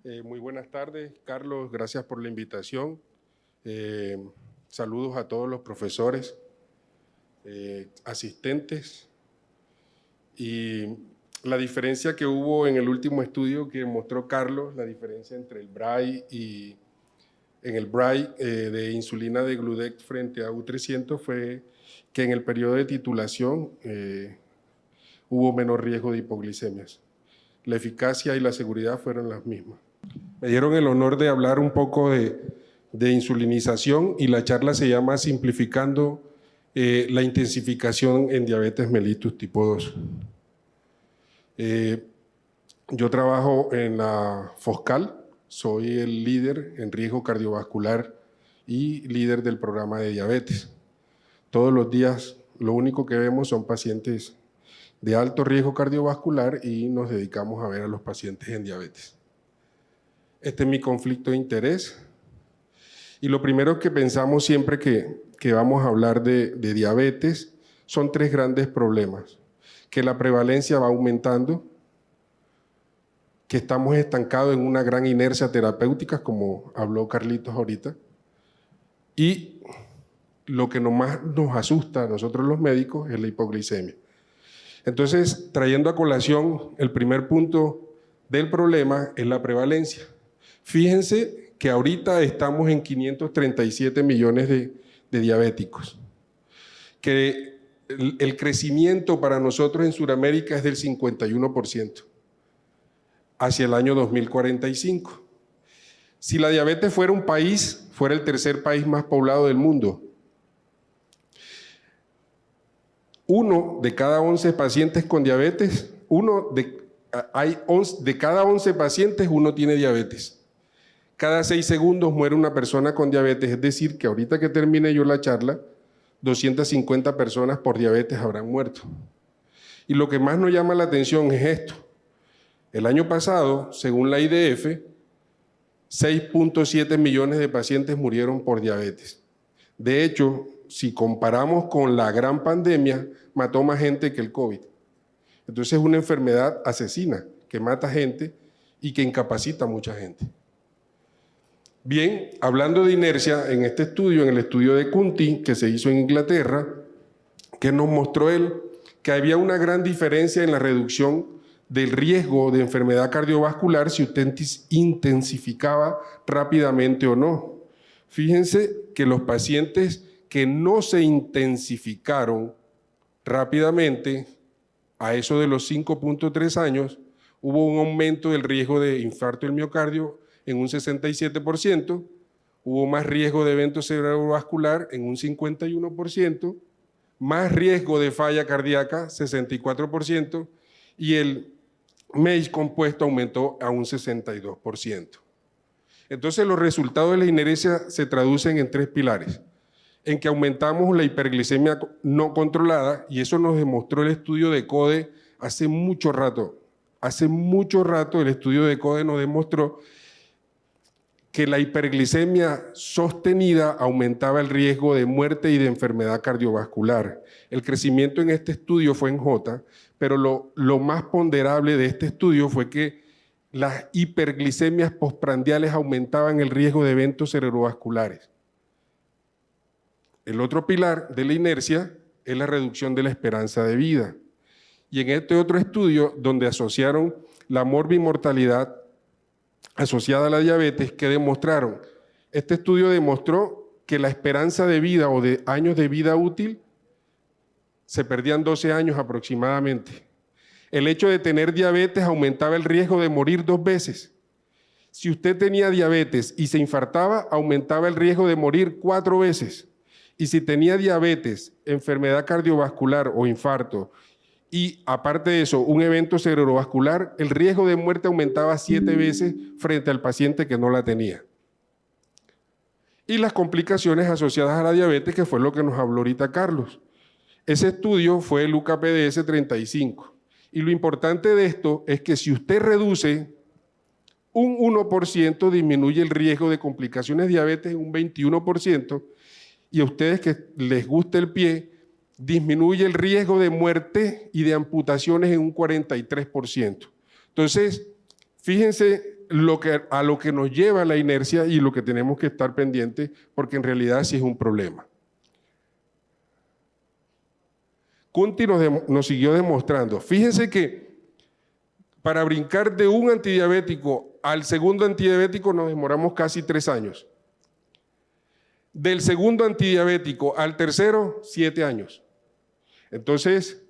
Muy buenas tardes, Carlos, gracias por la invitación. Saludos a todos los profesores, asistentes. Y la diferencia que hubo en el último estudio que mostró Carlos, la diferencia entre el BRAI y en el BRAI de insulina de Gludex frente a U300 fue que en el periodo de titulación hubo menor riesgo de hipoglicemias. La eficacia y la seguridad fueron las mismas. Me dieron el honor de hablar un poco de insulinización y la charla se llama Simplificando la intensificación en diabetes mellitus tipo 2. Yo trabajo en la Foscal, soy el líder en riesgo cardiovascular y líder del programa de diabetes. Todos los días lo único que vemos son pacientes de alto riesgo cardiovascular y nos dedicamos a ver a los pacientes en diabetes. Este es mi conflicto de interés. Y lo primero que pensamos siempre que vamos a hablar de diabetes son tres grandes problemas. Que la prevalencia va aumentando, que estamos estancados en una gran inercia terapéutica, como habló Carlitos ahorita, y lo que más nos asusta a nosotros los médicos es la hipoglicemia. Entonces, trayendo a colación, el primer punto del problema es la prevalencia. Fíjense que ahorita estamos en 537 millones de diabéticos, que el crecimiento para nosotros en Sudamérica es del 51% hacia el año 2045. Si la diabetes fuera un país, fuera el tercer país más poblado del mundo. 1 de cada 11 pacientes con diabetes, de cada 11 pacientes, uno tiene diabetes. Cada 6 segundos muere una persona con diabetes, es decir, que ahorita que termine yo la charla, 250 personas por diabetes habrán muerto. Y lo que más nos llama la atención es esto. El año pasado, según la IDF, 6.7 millones de pacientes murieron por diabetes. De hecho, si comparamos con la gran pandemia, mató más gente que el COVID. Entonces es una enfermedad asesina que mata gente y que incapacita a mucha gente. Bien, hablando de inercia, en este estudio, en el estudio de Cunty, que se hizo en Inglaterra, que nos mostró él que había una gran diferencia en la reducción del riesgo de enfermedad cardiovascular si usted intensificaba rápidamente o no. Fíjense que los pacientes que no se intensificaron rápidamente, a eso de los 5.3 años, hubo un aumento del riesgo de infarto del miocardio en un 67%, hubo más riesgo de evento cerebrovascular en un 51%, más riesgo de falla cardíaca, 64%, y el MACE compuesto aumentó a un 62%. Entonces los resultados de la inercia se traducen en tres pilares, en que aumentamos la hiperglicemia no controlada, y eso nos demostró el estudio de CODE hace mucho rato. Hace mucho rato el estudio de CODE nos demostró que la hiperglicemia sostenida aumentaba el riesgo de muerte y de enfermedad cardiovascular. El crecimiento en este estudio fue en J, pero lo más ponderable de este estudio fue que las hiperglicemias postprandiales aumentaban el riesgo de eventos cerebrovasculares. El otro pilar de la inercia es la reducción de la esperanza de vida. Y en este otro estudio, donde asociaron la morbimortalidad asociada a la diabetes, que demostraron, este estudio demostró que la esperanza de vida o de años de vida útil se perdían 12 años aproximadamente. El hecho de tener diabetes aumentaba el riesgo de morir 2 veces. Si usted tenía diabetes y se infartaba, aumentaba el riesgo de morir 4 veces. Y si tenía diabetes, enfermedad cardiovascular o infarto, y aparte de eso, un evento cerebrovascular, el riesgo de muerte aumentaba 7 veces frente al paciente que no la tenía. Y las complicaciones asociadas a la diabetes, que fue lo que nos habló ahorita Carlos. Ese estudio fue el UKPDS 35. Y lo importante de esto es que si usted reduce un 1%, disminuye el riesgo de complicaciones de diabetes en un 21%, y a ustedes que les gusta el pie, disminuye el riesgo de muerte y de amputaciones en un 43%. Entonces, fíjense a lo que nos lleva la inercia y lo que tenemos que estar pendientes, porque en realidad sí es un problema. Kunti nos siguió demostrando. Fíjense que para brincar de un antidiabético al segundo antidiabético nos demoramos casi 3 años. Del segundo antidiabético al tercero, 7 años. Entonces,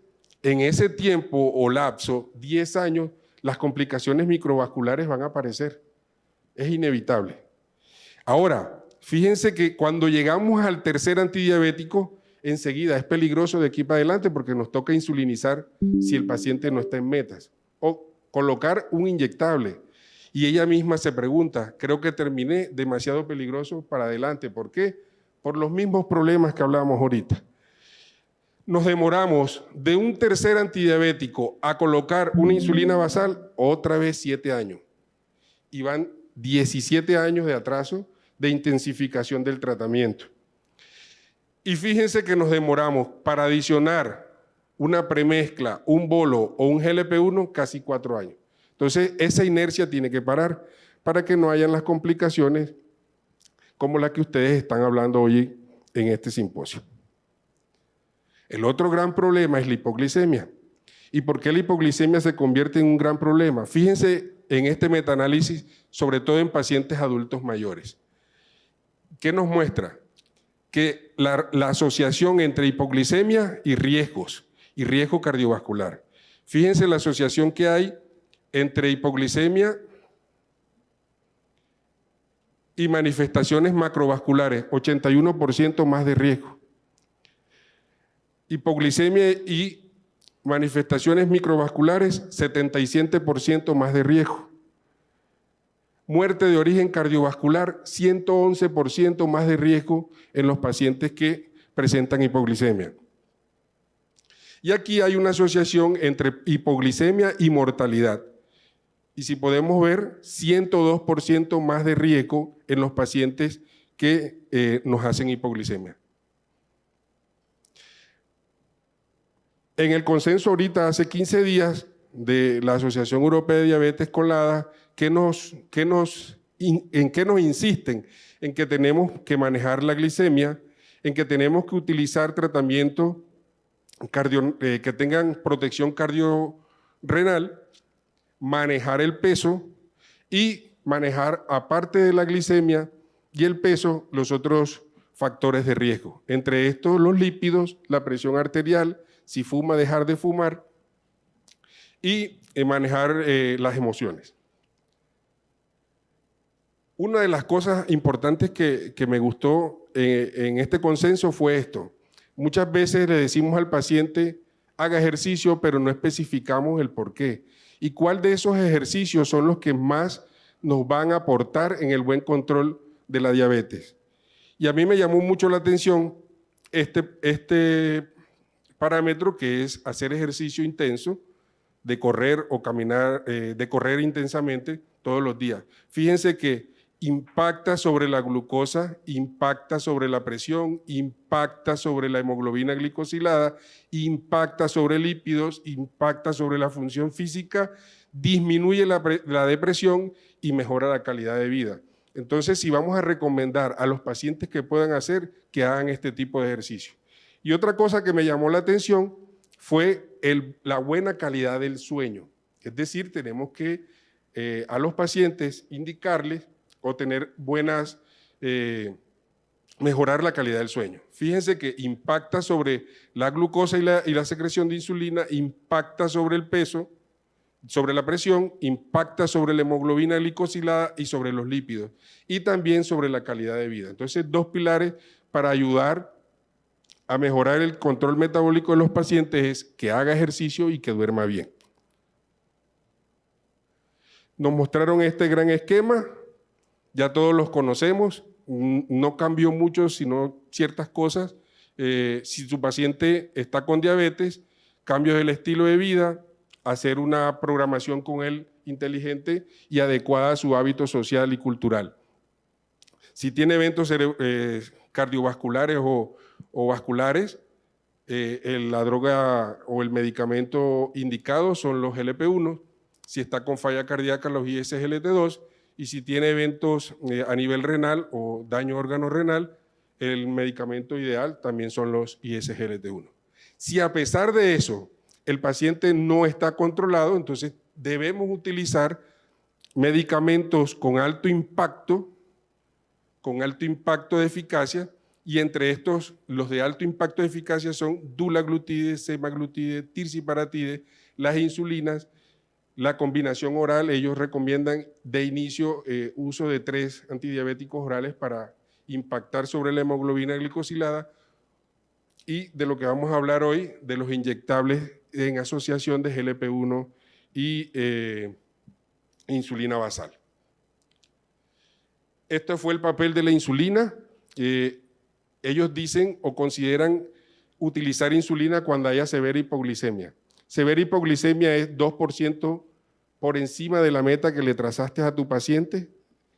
en ese tiempo o lapso, 10 años, las complicaciones microvasculares van a aparecer. Es inevitable. Ahora, fíjense que cuando llegamos al tercer antidiabético, enseguida es peligroso de aquí para adelante porque nos toca insulinizar si el paciente no está en metas. O colocar un inyectable. Y ella misma se pregunta, creo que terminé demasiado peligroso para adelante. ¿Por qué? Por los mismos problemas que hablábamos ahorita. Nos demoramos de un tercer antidiabético a colocar una insulina basal, otra vez 7 años. Y van 17 años de atraso de intensificación del tratamiento. Y fíjense que nos demoramos para adicionar una premezcla, un bolo o un GLP-1 casi 4 años. Entonces, esa inercia tiene que parar para que no hayan las complicaciones como las que ustedes están hablando hoy en este simposio. El otro gran problema es la hipoglicemia. ¿Y por qué la hipoglicemia se convierte en un gran problema? Fíjense en este metaanálisis, sobre todo en pacientes adultos mayores. ¿Qué nos muestra? Que la asociación entre hipoglicemia y riesgo cardiovascular. Fíjense la asociación que hay entre hipoglicemia y manifestaciones macrovasculares, 81% más de riesgo. Hipoglicemia y manifestaciones microvasculares, 77% más de riesgo. Muerte de origen cardiovascular, 111% más de riesgo en los pacientes que presentan hipoglicemia. Y aquí hay una asociación entre hipoglicemia y mortalidad. Y si podemos ver, 102% más de riesgo en los pacientes que nos hacen hipoglicemia. En el consenso ahorita, hace 15 días, de la Asociación Europea de Diabetes con LADA, ¿en qué nos insisten? En que tenemos que manejar la glicemia, en que tenemos que utilizar tratamientos que tengan protección cardiorrenal, manejar el peso y manejar, aparte de la glicemia y el peso, los otros factores de riesgo. Entre estos, los lípidos, la presión arterial, si fuma, dejar de fumar y manejar las emociones. Una de las cosas importantes que me gustó en este consenso fue esto. Muchas veces le decimos al paciente, haga ejercicio, pero no especificamos el por qué. ¿Y cuál de esos ejercicios son los que más nos van a aportar en el buen control de la diabetes? Y a mí me llamó mucho la atención este parámetro, que es hacer ejercicio intenso, de correr o caminar, de correr intensamente todos los días. Fíjense que impacta sobre la glucosa, impacta sobre la presión, impacta sobre la hemoglobina glicosilada, impacta sobre lípidos, impacta sobre la función física, disminuye la depresión y mejora la calidad de vida. Entonces, si vamos a recomendar a los pacientes que puedan hacer, que hagan este tipo de ejercicio. Y otra cosa que me llamó la atención fue la buena calidad del sueño. Es decir, tenemos que a los pacientes indicarles o tener mejorar la calidad del sueño. Fíjense que impacta sobre la glucosa y la secreción de insulina, impacta sobre el peso, sobre la presión, impacta sobre la hemoglobina glicosilada y sobre los lípidos, y también sobre la calidad de vida. Entonces, 2 pilares para ayudar a mejorar el control metabólico de los pacientes es que haga ejercicio y que duerma bien. Nos mostraron este gran esquema, ya todos los conocemos, no cambió mucho, sino ciertas cosas. Si su paciente está con diabetes, cambios del estilo de vida, hacer una programación con él inteligente y adecuada a su hábito social y cultural. Si tiene eventos cardiovasculares o vasculares, la droga o el medicamento indicado son los GLP-1, si está con falla cardíaca los ISGLT2 y si tiene eventos a nivel renal o daño órgano renal, el medicamento ideal también son los ISGLT1. Si a pesar de eso el paciente no está controlado, entonces debemos utilizar medicamentos con alto impacto de eficacia, y entre estos, los de alto impacto de eficacia son dulaglutide, semaglutide, tirsiparatide, las insulinas, la combinación oral. Ellos recomiendan de inicio uso de 3 antidiabéticos orales para impactar sobre la hemoglobina glicosilada, y de lo que vamos a hablar hoy, de los inyectables en asociación de GLP-1 y insulina basal. Este fue el papel de la insulina. Ellos dicen o consideran utilizar insulina cuando haya severa hipoglicemia. Severa hipoglicemia es 2% por encima de la meta que le trazaste a tu paciente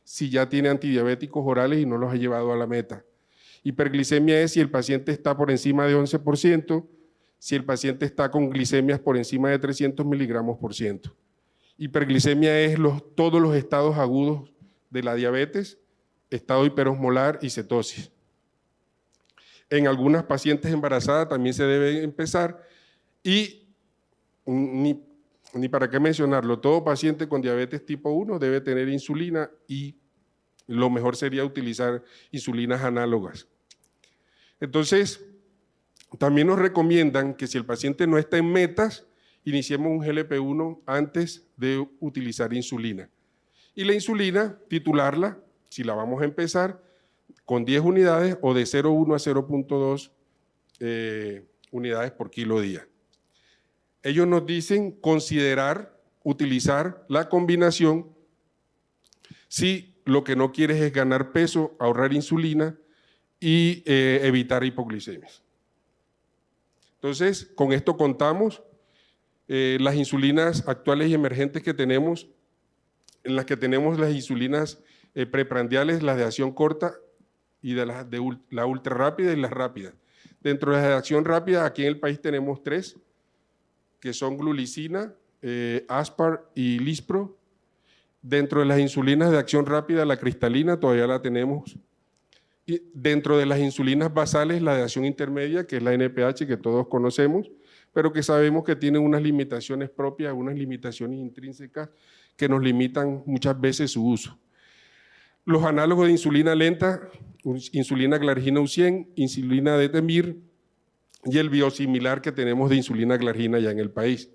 si ya tiene antidiabéticos orales y no los ha llevado a la meta. Hiperglicemia es si el paciente está por encima de 11%, si el paciente está con glicemias por encima de 300 miligramos por ciento. Hiperglicemia es todos los estados agudos de la diabetes, estado hiperosmolar y cetosis. En algunas pacientes embarazadas también se debe empezar, y ni para qué mencionarlo, todo paciente con diabetes tipo 1 debe tener insulina, y lo mejor sería utilizar insulinas análogas. Entonces, también nos recomiendan que si el paciente no está en metas, iniciemos un GLP-1 antes de utilizar insulina. Y la insulina, titularla, si la vamos a empezar, con 10 unidades o de 0,1 a 0,2 unidades por kilo día. Ellos nos dicen considerar utilizar la combinación si lo que no quieres es ganar peso, ahorrar insulina y evitar hipoglicemias. Entonces, con esto contamos. Las insulinas actuales y emergentes que tenemos, en las que tenemos las insulinas preprandiales, las de acción corta, y de la ultra rápida y las rápidas. Dentro de las de acción rápida, aquí en el país tenemos 3, que son glulicina, Aspar y Lispro. Dentro de las insulinas de acción rápida, la cristalina todavía la tenemos. Y dentro de las insulinas basales, la de acción intermedia, que es la NPH, que todos conocemos, pero que sabemos que tiene unas limitaciones propias, unas limitaciones intrínsecas que nos limitan muchas veces su uso. Los análogos de insulina lenta, insulina glargina U100, insulina detemir, y el biosimilar que tenemos de insulina glargina ya en el país.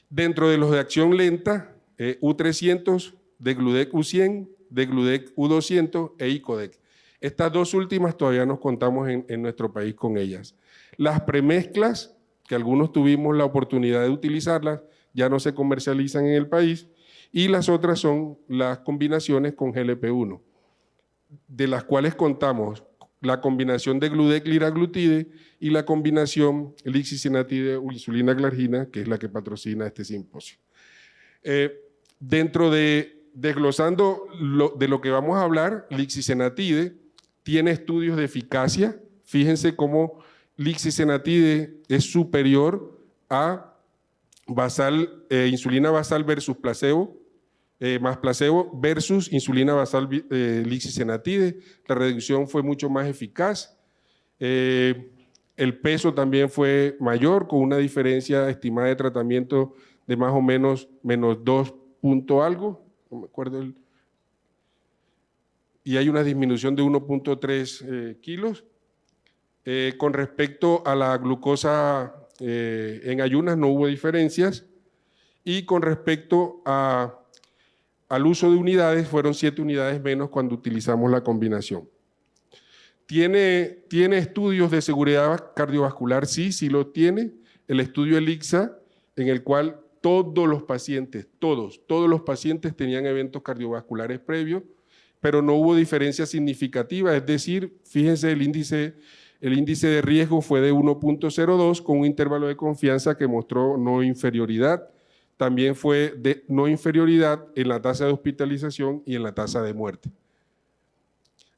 Dentro de los de acción lenta, U300, Degludec U100, Degludec U200 e Icodec. Estas 2 últimas todavía nos contamos en nuestro país con ellas. Las premezclas, que algunos tuvimos la oportunidad de utilizarlas, ya no se comercializan en el país, y las otras son las combinaciones con GLP-1, de las cuales contamos la combinación de gludec-liraglutide y la combinación lixisenatide o insulina glargina, que es la que patrocina este simposio. Dentro de desglosando de lo que vamos a hablar, lixisenatide tiene estudios de eficacia. Fíjense cómo lixisenatide es superior a insulina basal versus placebo, más placebo versus insulina basal lixisenatide. La reducción fue mucho más eficaz. El peso también fue mayor, con una diferencia estimada de tratamiento de más o menos menos 2 punto algo, no me acuerdo, y hay una disminución de 1.3 kilos. Con respecto a la glucosa en ayunas no hubo diferencias, y con respecto al uso de unidades, fueron 7 unidades menos cuando utilizamos la combinación. ¿Tiene estudios de seguridad cardiovascular? Sí lo tiene. El estudio ELIXA, en el cual todos los pacientes, todos los pacientes tenían eventos cardiovasculares previos, pero no hubo diferencia significativa. Es decir, fíjense, el índice de riesgo fue de 1.02 con un intervalo de confianza que mostró no inferioridad. También fue de no inferioridad en la tasa de hospitalización y en la tasa de muerte.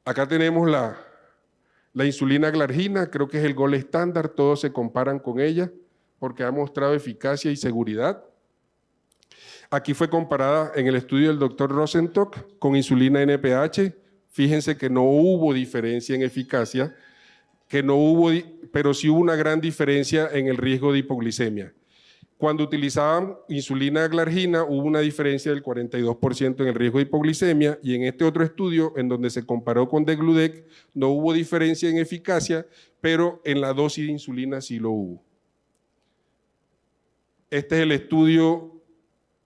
Acá tenemos la insulina glargina, creo que es el gold estándar, todos se comparan con ella porque ha mostrado eficacia y seguridad. Aquí fue comparada en el estudio del doctor Rosenstock con insulina NPH. Fíjense que no hubo diferencia en eficacia, pero sí hubo una gran diferencia en el riesgo de hipoglicemia. Cuando utilizaban insulina glargina hubo una diferencia del 42% en el riesgo de hipoglicemia, y en este otro estudio, en donde se comparó con degludec, no hubo diferencia en eficacia, pero en la dosis de insulina sí lo hubo. Este es el estudio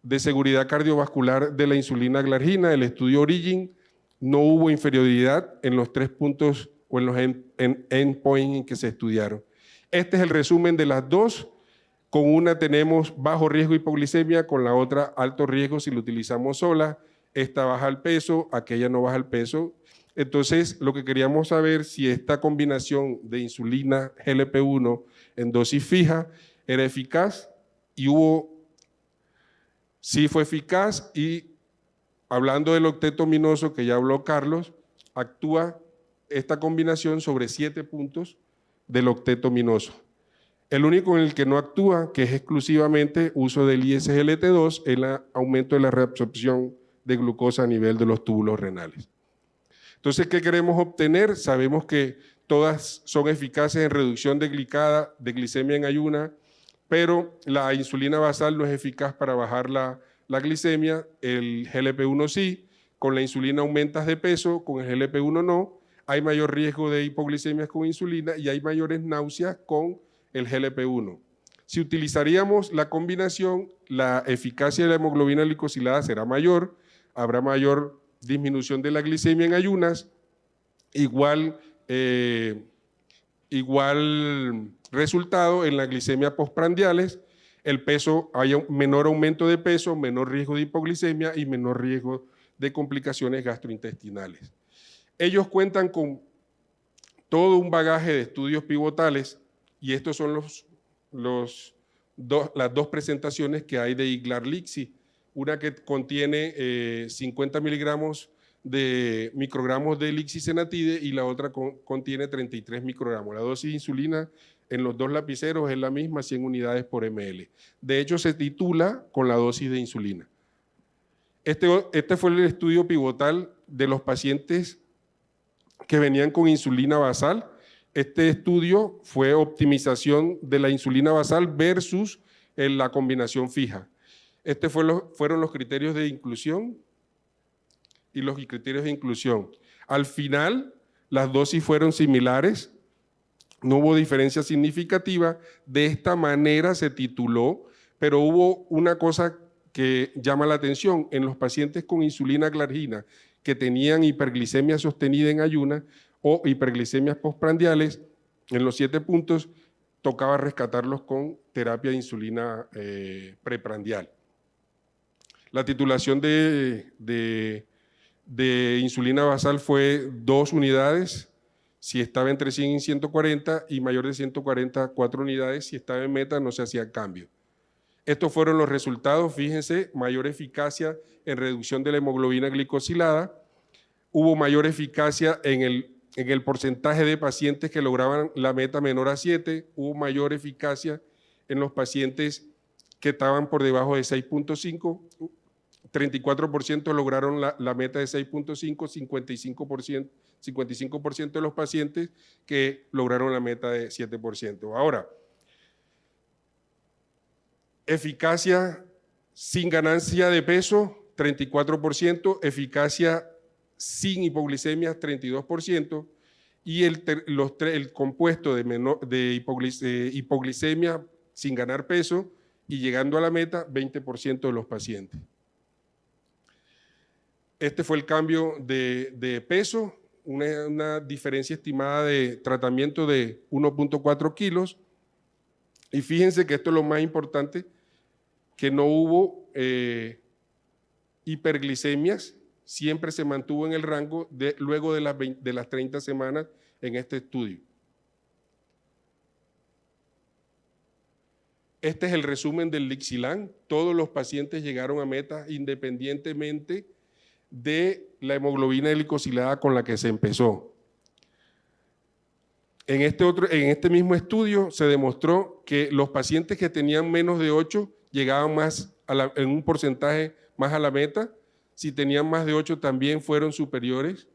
de seguridad cardiovascular de la insulina glargina, el estudio Origin. No hubo inferioridad en los 3 puntos o en los endpoints en que se estudiaron. Este es el resumen de las dos. Con una tenemos bajo riesgo de hipoglicemia, con la otra alto riesgo si lo utilizamos sola. Esta baja el peso, aquella no baja el peso. Entonces, lo que queríamos saber si esta combinación de insulina GLP-1 en dosis fija era eficaz, y sí fue eficaz. Y hablando del octeto minoso que ya habló Carlos, actúa esta combinación sobre 7 puntos del octeto minoso. El único en el que no actúa, que es exclusivamente uso del ISGLT2, es el aumento de la reabsorción de glucosa a nivel de los túbulos renales. Entonces, ¿qué queremos obtener? Sabemos que todas son eficaces en reducción de glicemia en ayuna, pero la insulina basal no es eficaz para bajar la glicemia. El GLP-1 sí. Con la insulina aumentas de peso, con el GLP-1 no. Hay mayor riesgo de hipoglicemias con insulina y hay mayores náuseas con el GLP-1. Si utilizaríamos la combinación, la eficacia de la hemoglobina glicosilada será mayor, habrá mayor disminución de la glicemia en ayunas, igual resultado en la glicemia postprandiales. El peso, hay un menor aumento de peso, menor riesgo de hipoglicemia y menor riesgo de complicaciones gastrointestinales. Ellos cuentan con todo un bagaje de estudios pivotales, y estos son las dos presentaciones que hay de Iglar-Lixi, una que contiene 50 miligramos de microgramos de lixisenatide y la otra contiene 33 microgramos. La dosis de insulina en los dos lapiceros es la misma, 100 unidades por ml. De hecho, se titula con la dosis de insulina. Este fue el estudio pivotal de los pacientes que venían con insulina basal. Este estudio fue optimización de la insulina basal versus la combinación fija. Estos fueron los criterios de inclusión y los criterios de inclusión. Al final, las dosis fueron similares, no hubo diferencia significativa. De esta manera se tituló, pero hubo una cosa que llama la atención. En los pacientes con insulina glargina que tenían hiperglicemia sostenida en ayuna o hiperglicemias postprandiales, en los 7 puntos tocaba rescatarlos con terapia de insulina preprandial. La titulación de insulina basal fue 2 unidades, si estaba entre 100 y 140, y mayor de 140, 4 unidades, si estaba en meta no se hacía cambio. Estos fueron los resultados. Fíjense, mayor eficacia en reducción de la hemoglobina glicosilada, hubo mayor eficacia en el porcentaje de pacientes que lograban la meta menor a 7, hubo mayor eficacia en los pacientes que estaban por debajo de 6.5, 34% lograron la meta de 6.5, 55% de los pacientes que lograron la meta de 7%. Ahora, eficacia sin ganancia de peso, 34%, eficacia sin hipoglicemia, 32%, y el compuesto de hipoglicemia sin ganar peso y llegando a la meta, 20% de los pacientes. Este fue el cambio de peso, una diferencia estimada de tratamiento de 1.4 kilos, y fíjense que esto es lo más importante, que no hubo hiperglicemias, siempre se mantuvo en el rango luego de las 30 semanas en este estudio. Este es el resumen del Lixilan. Todos los pacientes llegaron a meta independientemente de la hemoglobina glicosilada con la que se empezó. En este mismo estudio se demostró que los pacientes que tenían menos de 8 llegaban más en un porcentaje más a la meta. Si tenían más de 8 también fueron superiores.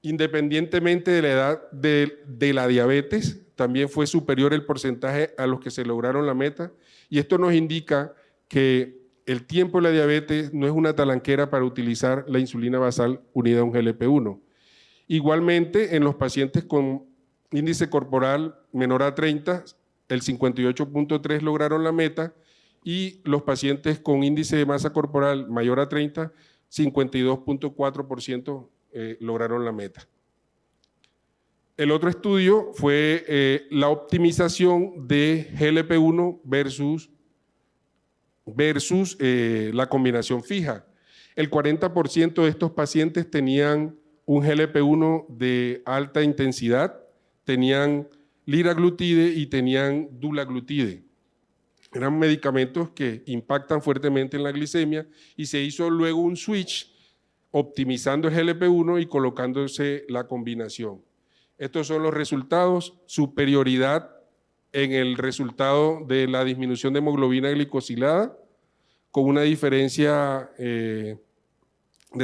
Independientemente de la edad de la diabetes, también fue superior el porcentaje a los que se lograron la meta. Y esto nos indica que el tiempo de la diabetes no es una talanquera para utilizar la insulina basal unida a un GLP-1. Igualmente, en los pacientes con índice corporal menor a 30, el 58.3 lograron la meta, y los pacientes con índice de masa corporal mayor a 30, 52.4% lograron la meta. El otro estudio fue la optimización de GLP-1 versus la combinación fija. El 40% de estos pacientes tenían un GLP-1 de alta intensidad, tenían liraglutide y tenían dulaglutide. Eran medicamentos que impactan fuertemente en la glicemia, y se hizo luego un switch optimizando el GLP-1 y colocándose la combinación. Estos son los resultados: superioridad en el resultado de la disminución de hemoglobina glicosilada, con una diferencia de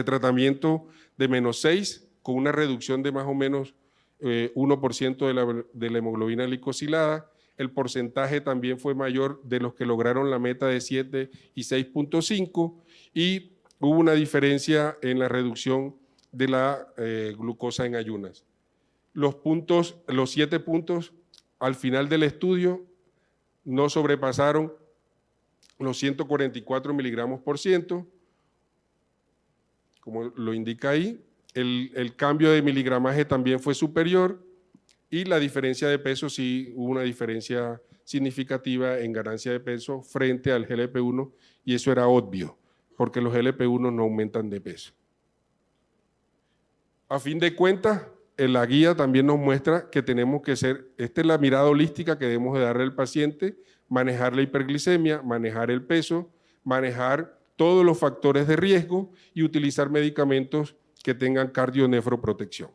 tratamiento de -6, con una reducción de más o menos 1% de la hemoglobina glicosilada. El porcentaje también fue mayor de los que lograron la meta de 7 y 6.5, y hubo una diferencia en la reducción de la glucosa en ayunas. Los 7 puntos al final del estudio no sobrepasaron los 144 miligramos por ciento, como lo indica ahí. El cambio de miligramaje también fue superior, y la diferencia de peso sí hubo una diferencia significativa en ganancia de peso frente al GLP-1, y eso era obvio, porque los GLP-1 no aumentan de peso. A fin de cuentas, en la guía también nos muestra que tenemos que esta es la mirada holística que debemos de darle al paciente: manejar la hiperglicemia, manejar el peso, manejar todos los factores de riesgo y utilizar medicamentos que tengan cardionefroprotección.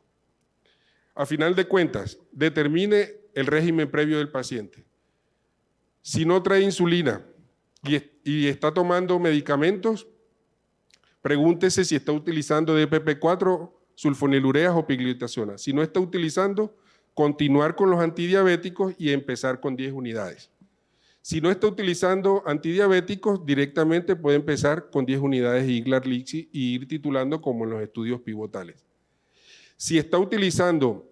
A final de cuentas, determine el régimen previo del paciente. Si no trae insulina y está tomando medicamentos, pregúntese si está utilizando DPP-4, sulfonilureas o pioglitazona. Si no está utilizando, continuar con los antidiabéticos y empezar con 10 unidades. Si no está utilizando antidiabéticos, directamente puede empezar con 10 unidades de Iglar/Lixi y ir titulando como en los estudios pivotales. Si está utilizando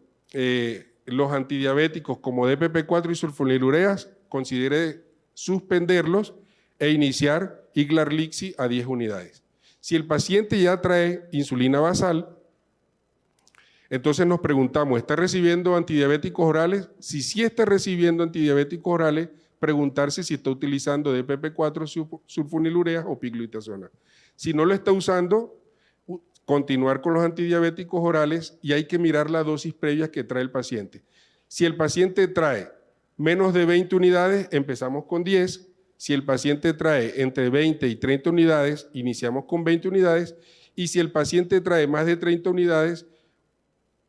los antidiabéticos como DPP-4 y sulfonilureas, considere suspenderlos e iniciar Iglar/Lixi a 10 unidades. Si el paciente ya trae insulina basal, entonces nos preguntamos: ¿está recibiendo antidiabéticos orales? Si sí está recibiendo antidiabéticos orales, preguntarse si está utilizando DPP-4, sulfonilureas o pioglitazona. Si no lo está usando, continuar con los antidiabéticos orales, y hay que mirar la dosis previa que trae el paciente. Si el paciente trae menos de 20 unidades, empezamos con 10. Si el paciente trae entre 20 y 30 unidades, iniciamos con 20 unidades. Y si el paciente trae más de 30 unidades,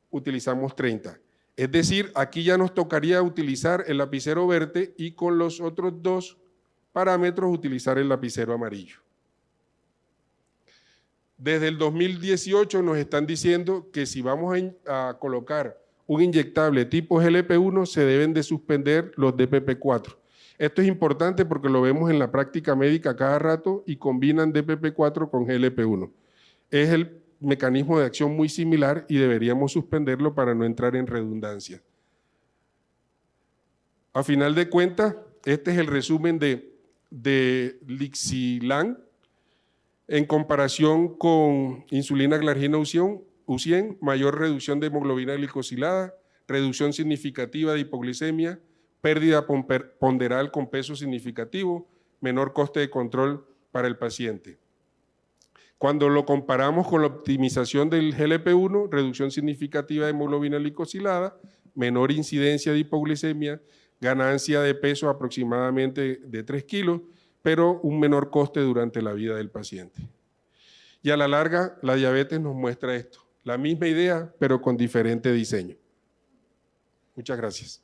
utilizamos 30. Es decir, aquí ya nos tocaría utilizar el lapicero verde, y con los otros 2 parámetros utilizar el lapicero amarillo. Desde el 2018 nos están diciendo que si vamos a colocar un inyectable tipo GLP-1, se deben de suspender los DPP-4. Esto es importante porque lo vemos en la práctica médica cada rato y combinan DPP-4 con GLP-1. Es el mecanismo de acción muy similar y deberíamos suspenderlo para no entrar en redundancia. A final de cuentas, este es el resumen de Lixilan en comparación con insulina glargina U100, mayor reducción de hemoglobina glicosilada, reducción significativa de hipoglicemia, pérdida ponderal con peso significativo, menor coste de control para el paciente. Cuando lo comparamos con la optimización del GLP-1, reducción significativa de hemoglobina glicosilada, menor incidencia de hipoglicemia, ganancia de peso aproximadamente de 3 kilos, pero un menor coste durante la vida del paciente. Y a la larga, la diabetes nos muestra esto, la misma idea, pero con diferente diseño. Muchas gracias.